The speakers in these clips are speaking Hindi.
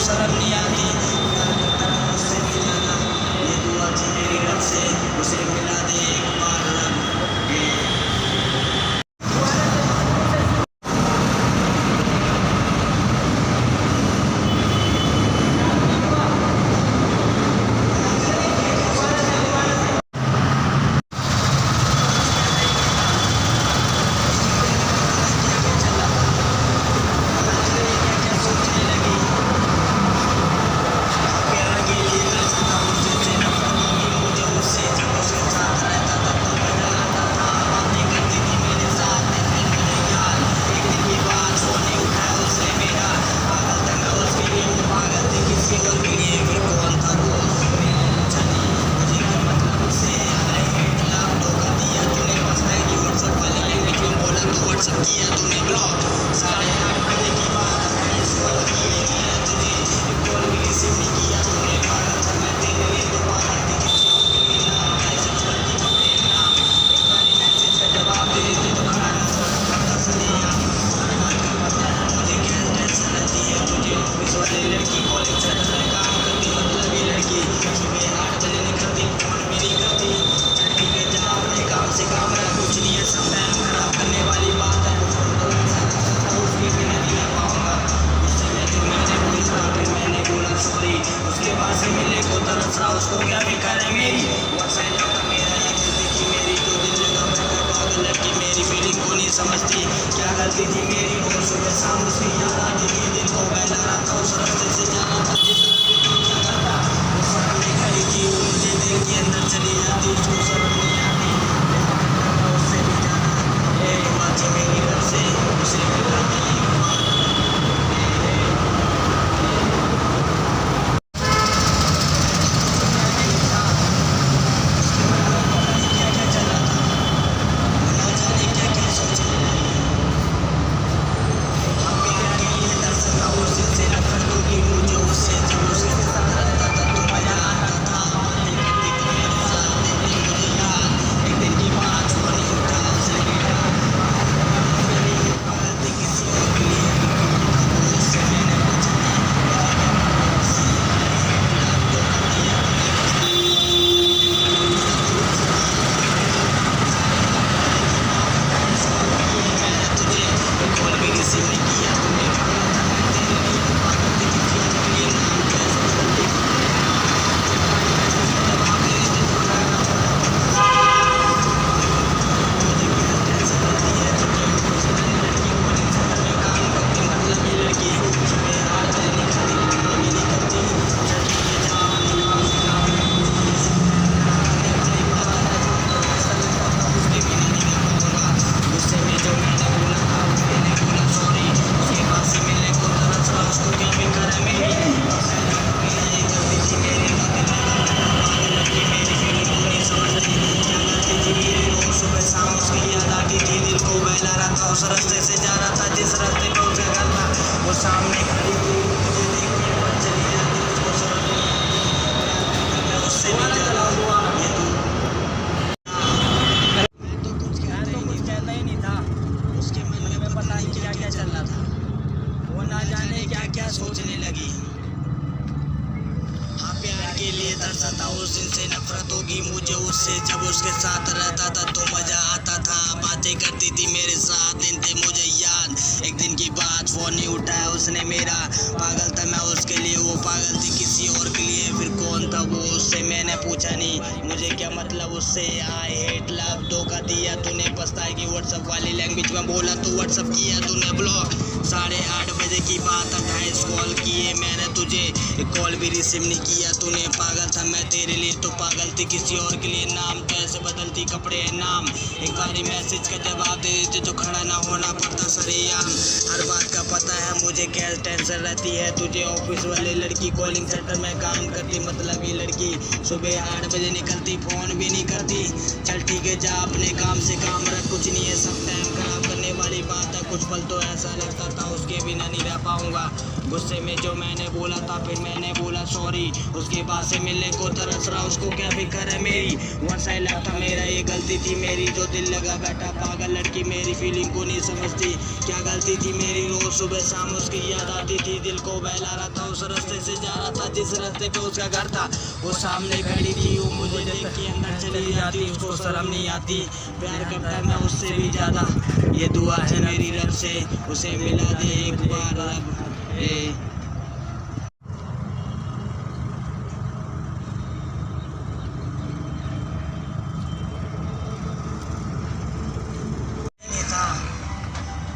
शर्म नहीं आती। उससे भी जाना ये दुआ थी मेरी रब से, उसे मिला दे एक बार रब। उसको क्या भी करे मेरी मेरी जो दिल लगा मैं कर पागल लड़की मेरी फीलिंग को नहीं समझती। क्या गलती थी मेरी वो सुबह शाम उसकी याद आती थी, दिल को बहला रहा था उस रास्ते से जाना था जिस रास्ते को क्या करता वो शर्म नहीं करी थी, वो मुझे देख के अंदर चली जाती उसको शर्म नहीं आती। उससे भी जाना एक बात थी मेरी रब से, उसे मिला दे एक बार। उस रास्ते से जा रहा था जिस रास्ते पे उसका घर था, वो सामने खड़ी थी मुझे देख के बच चली जाती उसको शर्म नहीं आती। उससे भी चला हुआ ये मैं तो कुछ कहता ही नहीं था, उसके मन में पता नहीं क्या क्या चल रहा था, वो ना जाने क्या क्या सोचने लगी। हाँ प्यार के लिए तरसता उस दिन से नफरत होगी मुझे उससे, जब उसके साथ रहता था तो मजा आता था, बातें करती थी मेरे साथ दिन थे मुझे याद। एक दिन की बात फोन नहीं उठाया उसने मेरा, पागल था मैं उसके लिए वो पागल थी किसी और के लिए, फिर कौन था वो उससे मैंने पूछा नहीं, मुझे क्या मतलब उससे। आई हेट लव धोखा दिया तूने पछताए कि व्हाट्सएप वाली लैंग्वेज में बोला तो व्हाट्सएप किया तूने ब्लॉक। 8:30 बजे की बात 28 कॉल किए मैंने तुझे, कॉल भी रिसीव नहीं किया तूने, पागल था मैं तेरे लिए तो पागल थी किसी और के लिए, नाम तो ऐसे बदलती कपड़े नाम, एक बारी मैसेज का जवाब दे देते तो खड़ा ना होना पड़ता सरेआम। हर बात का पता है मुझे क्या टेंशन रहती है तुझे, ऑफिस वाली लड़की कॉलिंग सेंटर में काम करती, मतलब ये लड़की सुबह 8 बजे निकलती फ़ोन भी नहीं करती। चल ठीक है जा अपने काम से काम रख, कुछ नहीं है सब टाइम खराब करने वाली बात है, कुछ पल तो ऐसा लगता था उसके बिना नहीं रह पाऊँगा। गुस्से में जो मैंने बोला था फिर मैंने बोला सॉरी। उसके बाद से मिलने को तरस रहा, उसको क्या फिक्र है मेरी। वन साइड था मेरा, ये गलती थी मेरी। जो दिल लगा बैठा पागल लड़की मेरी फीलिंग को नहीं समझती, क्या गलती थी मेरी। रोज सुबह शाम उसकी याद आती थी, दिल को बहला रहा था। उस रास्ते से जा रहा था जिस रास्ते पे उसका घर था, वो सामने खड़ी थी। वो मुझे देख के अंदर चली जाती, उसको शर्म नहीं आती। प्यार करता मैं उससे भी ज्यादा, ये दुआ है मेरी रब से, उसे मिला दे एक बार रब।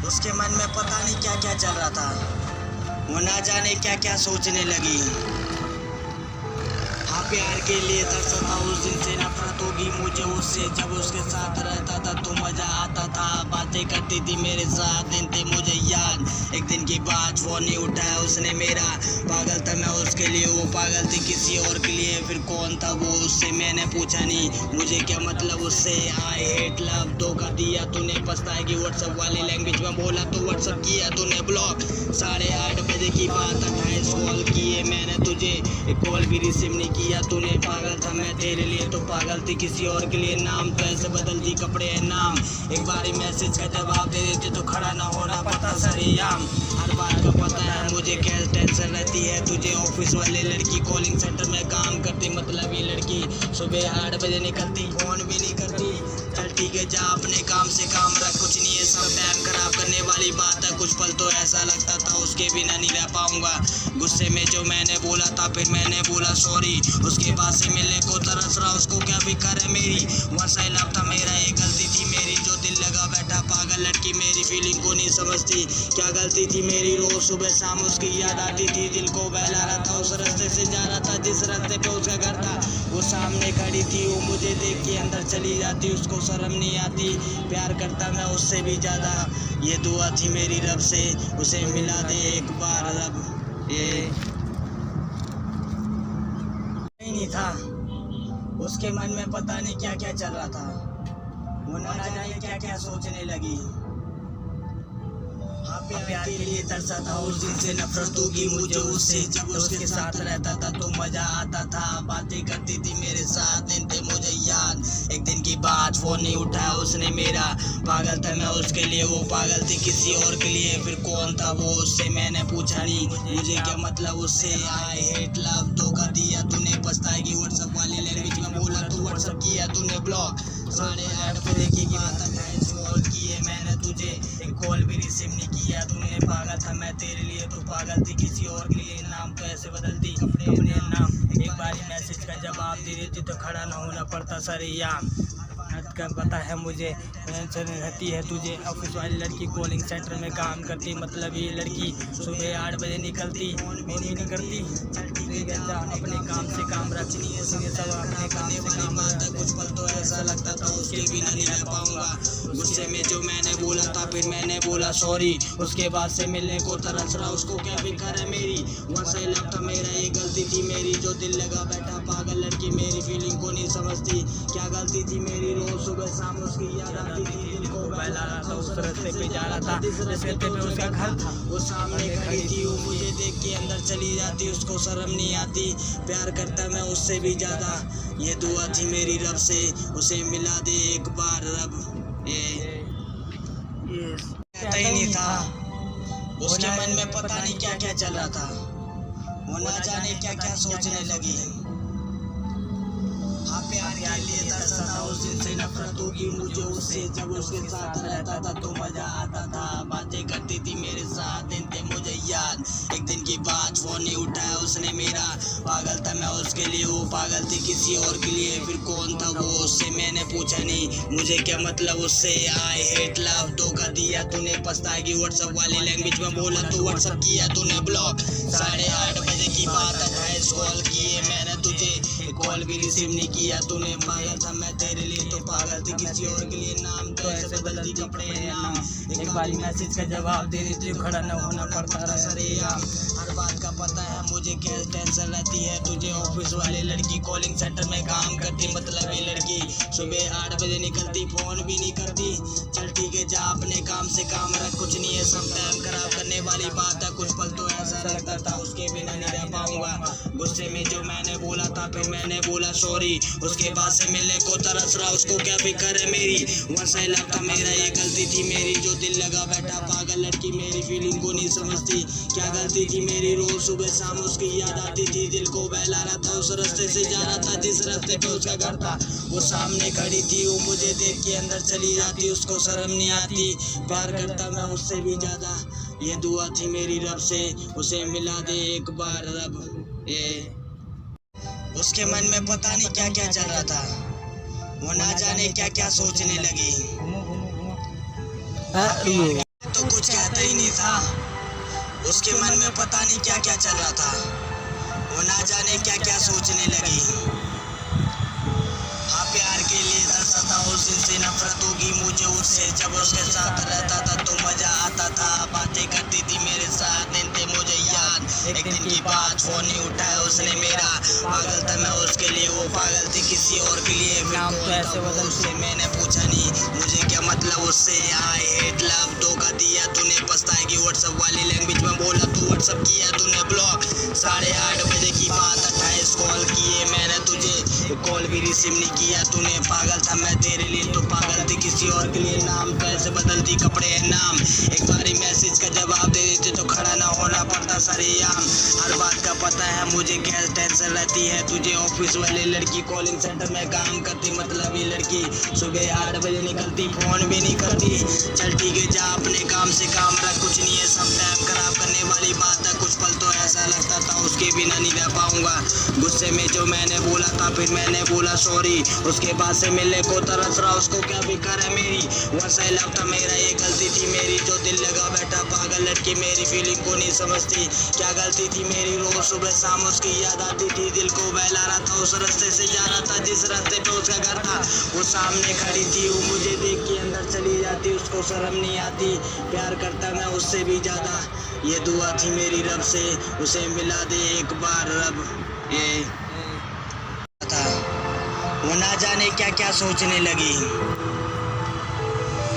उसके मन में पता नहीं क्या क्या चल रहा था, वो ना जाने क्या क्या सोचने लगी। हाँ प्यार के लिए तरसा था, उस दिन से नफरत होगी मुझे उससे। जब उसके साथ रहता था तो मजा आता था, बातें करती थी मेरे साथ, दिन थे मुझे याद। एक दिन की बात फोन नहीं उठाया उसने मेरा, पागल था मैं उसके लिए, वो पागल थी किसी और के लिए। फिर कौन था वो, उससे मैंने पूछा नहीं, मुझे क्या मतलब उससे। आई हेट लव, धोखा दिया तूने पछताएगी। व्हाट्सएप वाली लैंग्वेज में बोला तो व्हाट्सएप किया तूने ब्लॉक। 8:30 बजे की बात, 28 कॉल किए मैंने तुझे, एक कॉल भी रिसीव नहीं किया तूने। पागल था मैं तेरे लिए तो पागल थी किसी और के लिए। नाम तो ऐसे बदल दी कपड़े है नाम, एक बारी मैसेज का जवाब दे देते तो खड़ा ना होना पड़ता सरेआम। हर बात का पता है मुझे क्या टेंशन रहती है तुझे। ऑफिस वाले लड़की कॉलिंग सेंटर में काम करती, मतलब ये लड़की सुबह 8 बजे निकलती, फोन भी नहीं करती। चल ठीक है जा अपने काम से काम रख, कुछ नहीं है सब टाइम खराब करने वाली बात है। कुछ पल तो ऐसा लगता था उसके बिना नहीं रह पाऊंगा। गुस्से में जो मैंने बोला था फिर मैंने बोला सॉरी। उसके बाद से मिलने को तरस रहा, उसको क्या फिक्र है मेरी। वन साइड लव था मेरा, ये गलती थी मेरी। जो दिल लगा बैठा पागल लड़की मेरी फीलिंग को नहीं समझती, क्या गलती थी मेरी। रोज सुबह शाम उसकी याद आती थी, दिल को बहला रहा था। उस रास्ते से जा रहा था जिस रास्ते पे उसका घर था, वो सामने खड़ी थी। वो मुझे देख के अंदर चली जाती, उसको शर्म नहीं आती। प्यार करता मैं उससे भी ज्यादा, ये दुआ थी मेरी रब से, उसे मिला दे एक बार रब। ये नहीं था उसके मन में पता नहीं क्या क्या चल रहा था, वो ना जाने क्या क्या सोचने लगी। हाँ प्यार के लिए तरसा था, उस दिन से नफरत होगी मुझे उससे। जब उसके साथ रहता था तो मजा आता था, बातें करती थी मेरे साथ, दिन थे मुझे याद। एक दिन की बात फोन नहीं उठाया उसने मेरा, पागल था मैं उसके लिए, वो पागल थी किसी और के लिए। फिर कौन था वो, उससे मैंने पूछा नहीं, मुझे क्या मतलब उससे। आई हेट लव, धोखा दिया तूने पछताएगी। व्हाट्सएप वाली लैंग्वेज में बोला तो व्हाट्सएप किया तूने ब्लॉक। 8:30 बजे की बात, 28 कॉल किए मैंने तुझे, एक कॉल भी रिसीव नहीं किया तूने। पागल था मैं तेरे लिए तो पागल थी किसी और के लिए। नाम तो ऐसे बदलती कपड़े नाम, एक बारी मैसेज का जवाब दे देती तो खड़ा ना होना पड़ता सरेआम। का पता है मुझे टेंशन रहती है तुझे। ऑफिस वाली लड़की कॉलिंग सेंटर में काम करती, मतलब ये लड़की सुबह 8 बजे निकलती, फोन भी नहीं करती। अपने काम से काम रखनी है, सब अपने काम से काम आता। कुछ पल तो ऐसा लगता था उसके बिना नहीं रह पाऊंगा। गुस्से में जो मैंने बोला था फिर मैंने बोला सॉरी। उसके बाद से मिलने को तरस रहा, उसको क्या फिक्र है मेरी। वन साइड लव था मेरा, ये गलती थी मेरी। जो दिल लगा बैठा पागल लड़की मेरी फीलिंग को नहीं समझती, क्या गलती थी मेरी। रोज सुबह शाम उसकी याद आती थी, दिल को बहला रहा था। उस रास्ते पे जा रहा था जिस रास्ते पे उसका घर था, वो सामने खड़ी थी। वो मुझे देख के अंदर चली जाती, उसको शर्म नहीं आती। प्यार करता मैं उससे भी ज्यादा, ये दुआ थी मेरी रब से, उसे मिला दे एक बार रब। ये कहता ही नहीं था उसके मन में पता नहीं क्या क्या चल रहा था, वो ना जाने क्या क्या सोचने लगी। हाँ प्यार के लिए तरसा था, उस दिन से नफरत होगी मुझे उससे। जब उसके साथ रहता था तो मजा आता था, बातें करती थी मेरे साथ, दिन थे मुझे याद। एक दिन की बात फोन नहीं उठाया उसने मेरा, पागल था मैं उसके लिए, वो पागल थी किसी और के लिए। फिर कौन था वो, उससे मैंने पूछा नहीं, मुझे क्या मतलब उससे। आई हेट लव, धोखा दिया तूने पछताएगी। व्हाट्सएप वाली लैंग्वेज में बोला तो व्हाट्सएप किया तूने ब्लॉक। 8:30 बजे की बात, 28 कॉल किए मैंने तुझे, कॉल भी रिसीव नहीं किया तूने। पागल था मैं तेरे लिए तो पागल थी किसी और के लिए। नाम तो ऐसे बदलती कपड़े नाम, एक बारी मैसेज का जवाब दे देती, खड़ा न होना पड़ता था सरेआम। हर बात का पता है मुझे क्या टेंशन रहती है तुझे। ऑफिस वाली लड़की कॉलिंग सेंटर में काम करती, मतलब ये लड़की सुबह 8 बजे निकलती, फोन भी नहीं करती। चल ठीक है जा अपने काम से काम रख, कुछ नहीं है सब टाइम खराब करने वाली बात है। कुछ पल तो ऐसा ऐसा लगता था उसके बिना नहीं रह पाऊंगा। गुस्से में जो मैंने बोला था फिर मैंने बोला सॉरी, उसके बाद से मिलने को तरस रहा, उसको क्या फिक्र है मेरी। वैसा ही लगता मेरा, ये गलती थी मेरी, जो दिल लगा बैठा पागल लड़की मेरी फीलिंग को नहीं समझती। क्या गलती थी मेरी, रोज सुबह शाम उसकी याद आती थी, दिल को बहला रहा था, उस रास्ते से जा रहा था जिस रास्ते पे उसका घर था। वो सामने खड़ी थी, वो मुझे देख के अंदर चली जाती, उसको शर्म नहीं आती। प्यार करता मैं उससे भी ज्यादा, ये दुआ थी मेरी रब से, उसे मिला दे एक बार रब। ये उसके मन में पता नहीं क्या क्या चल रहा था, वो ना जाने क्या क्या सोचने लगी। तो कुछ कहता ही नहीं था, उसके मन में पता नहीं क्या क्या चल रहा था, वो ना जाने क्या क्या सोचने लगी। हाँ, प्यार के लिए तरसा था, उस दिन से नफरत होगी मुझे उससे। जब उसके साथ रहता था तो मजा आता था, बातें करती थी मेरे साथ, दिन थे मुझे याद। एक दिन की बात, फोन नहीं उठाया उसने मेरा, पागल था मैं उसके लिए, वो पागल थी किसी और के लिए। फिर कौन था वो, उससे मैंने पूछा नहीं, मुझे क्या मतलब उससे। आई हेट लव, धोखा दिया तूने पछताएगी, व्हाट्सएप वाली लैंग्वेज में बोला तू, व्हाट्सएप किया तूने ब्लॉक। 8:30 बजे की बात, 28 कॉल किए मैंने तुझे, कॉल भी रिसीव नहीं किया तूने। पागल था मैं तेरे लिए, तो पागल थी किसी और के लिए। नाम तो ऐसे बदलती कपड़े हैं नाम, एक बारी मैसेज का जवाब दे देते तो खड़ा ना होना पड़ता सरेआम। हर बात का पता है मुझे, क्या टेंशन रहती है तुझे। ऑफिस वाली लड़की कॉलिंग सेंटर में काम करती, मतलब ये लड़की सुबह 8 बजे निकलती, फोन भी नहीं करती। चल ठीक है, जा अपने काम से काम रख, कुछ नहीं है, सब टाइम खराब करने वाली बात है। कुछ पल तो ऐसा लगता था उसके बिना नहीं रह पाऊंगा। गुस्से में जो मैंने बोला था फिर मैंने बोला सॉरी, उसके बाद से मिलने को तरस रहा, उसको क्या फिक्र है मेरी। वैसा ही लगता मेरा, ये गलती थी मेरी, जो दिल लगा बैठा पागल लड़की मेरी फीलिंग को नहीं समझती। क्या गलती थी मेरी, रोज सुबह शाम उसकी याद आती थी, दिल को बहला रहा था, उस रास्ते से जा रहा था जिस रास्ते पे उसका घर था। वो सामने खड़ी थी, वो मुझे देख के अंदर चली जाती, उसको शर्म नहीं आती। प्यार करता मैं उससे भी ज्यादा, ये दुआ थी मेरी रब से, उसे मिला दे एक बार रब। ये था, वो ना जाने क्या क्या सोचने लगी।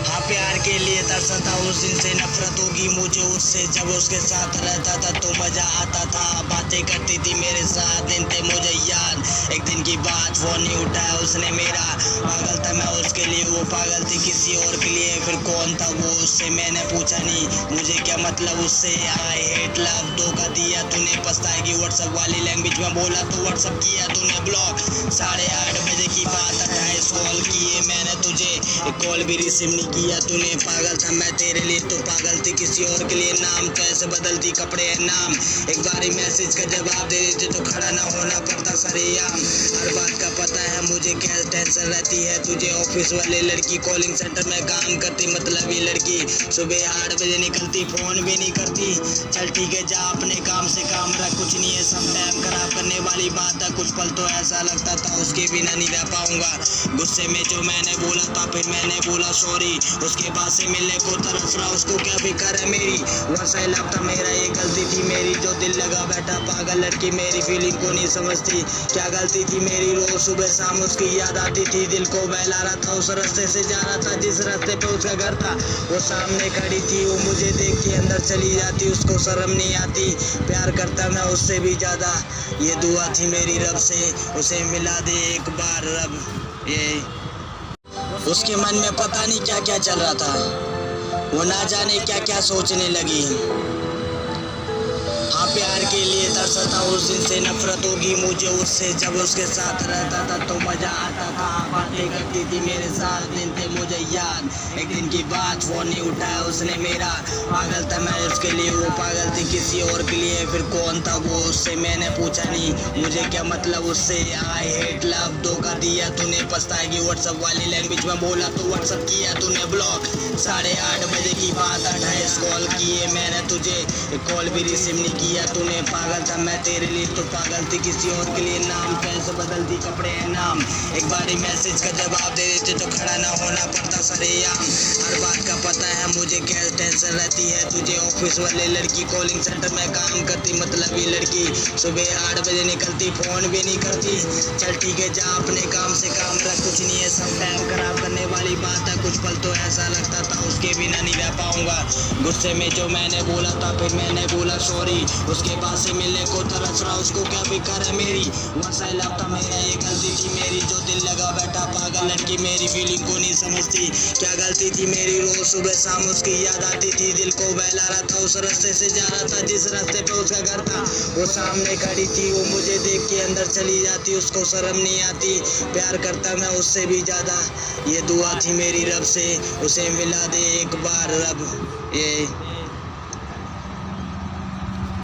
हाँ, प्यार के लिए तरसा था, उस दिन से नफरत होगी मुझे उससे। जब उसके साथ रहता था तो मजा आता था, बातें करती थी मेरे साथ, दिन थे मुझे याद। एक दिन की बात, फोन नहीं उठाया उसने मेरा, पागल था मैं उसके लिए, वो पागल थी किसी और के लिए। फिर कौन था वो, उससे मैंने पूछा नहीं, मुझे क्या मतलब उससे। आई हेट लव, धोखा दिया तूने पछताएगी, व्हाट्सएप वाली लैंग्वेज में बोला तो व्हाट्सएप किया तूने ब्लॉक। 8:30 बजे की बात, 28 कॉल किए मैंने तुझे, कॉल भी रिसीव नहीं किया तूने। पागल था मैं तेरे लिए, तो पागल थी किसी और के लिए। नाम तो ऐसे बदलती कपड़े हैं नाम, एक बारी मैसेज का जवाब दे देते तो खड़ा ना होना पड़ता सरेआम। हर बात का पता है मुझे, क्या टेंशन रहती है तुझे। ऑफिस वाली लड़की कॉलिंग सेंटर में काम करती, मतलब ये लड़की सुबह 8 बजे निकलती, फोन भी नहीं करती। चल ठीक है, जा अपने काम से काम रख, कुछ नहीं है, सब टाइम खराब करने वाली बात है। कुछ पल तो ऐसा लगता था उसके बिना नहीं रह पाऊंगा। गुस्से में जो मैंने बोला था फिर मैंने बोला सॉरी, उसके बाद से मिलने को तरस रहा, उसको क्या फिक्र है मेरी। वैसा ही लगता मेरा, ये गलती थी मेरी, जो दिल लगा बैठा पागल लड़की मेरी फीलिंग को नहीं समझती। क्या गलती थी मेरी, रोज सुबह शाम उसकी याद आती थी, दिल को बहला रहा था, उस रास्ते से जा रहा था जिस रास्ते पे उसका घर था। वो सामने खड़ी थी, वो मुझे देख के अंदर चली जाती, उसको शर्म नहीं आती। प्यार करता मैं उससे भी ज्यादा, ये दुआ थी मेरी रब से, उसे मिला दे एक बार रब। ये उसके मन में पता नहीं क्या क्या चल रहा था, वो ना जाने क्या क्या सोचने लगी। हाँ, प्यार के लिए तरसा था, उस दिन से नफरत होगी मुझे उससे। जब उसके साथ रहता था तो मजा आता था, बातें करती थी मेरे साथ, दिन थे मुझे याद। एक दिन की बात, फोन नहीं उठाया उसने मेरा, पागल था मैं उसके लिए, वो पागल थी किसी और के लिए। फिर कौन था वो, उससे मैंने पूछा नहीं, मुझे क्या मतलब उससे। आई हेट लव, धोखा दिया तूने पछताएगी, व्हाट्सएप वाली लैंग्वेज में बोला तो व्हाट्सएप किया तूने ब्लॉक। 8:30 बजे की बात, 28 कॉल किए मैंने तुझे, कॉल भी रिसीव नहीं किया तूने। में पागल था मैं तेरे लिए, तो पागल थी किसी और के लिए। नाम कैसे बदलती कपड़े हैं नाम, एक बारी मैसेज का जवाब दे देते तो खड़ा ना होना पड़ता सरेआम। हर बात का पता है मुझे क्या टेंशन रहती है तुझे, ऑफिस वाले लड़की कॉलिंग सेंटर में काम करती, मतलब ये लड़की सुबह 8 बजे निकलती, फोन भी नहीं करती। चल ठीक है जा अपने काम से काम रख, कुछ नहीं है सब टाइम खराब करने वाली बात है। कुछ पल तो ऐसा लगता था उसके बिना नहीं रह पाऊंगा, गुस्से में जो मैंने बोला था फिर मैंने बोला सॉरी। उसके बाद से मिलने को तरस रहा, उसको क्या फिक्र है मेरी, वैसा ही लगता मेरा ये गलती थी मेरी, जो दिल लगा बैठा पागल लड़की मेरी फीलिंग को नहीं समझती। क्या गलती थी मेरी, रोज सुबह शाम उसकी याद आती थी, दिल को बहला रहा था, उस रास्ते से जा रहा था जिस रास्ते पे उसका घर था। वो सामने खड़ी थी, वो मुझे देख के अंदर चली जाती, उसको शर्म नहीं आती, प्यार करता मैं उससे भी ज्यादा। ये दुआ थी मेरी रब से, उसे मिला दे एक बार रब। ये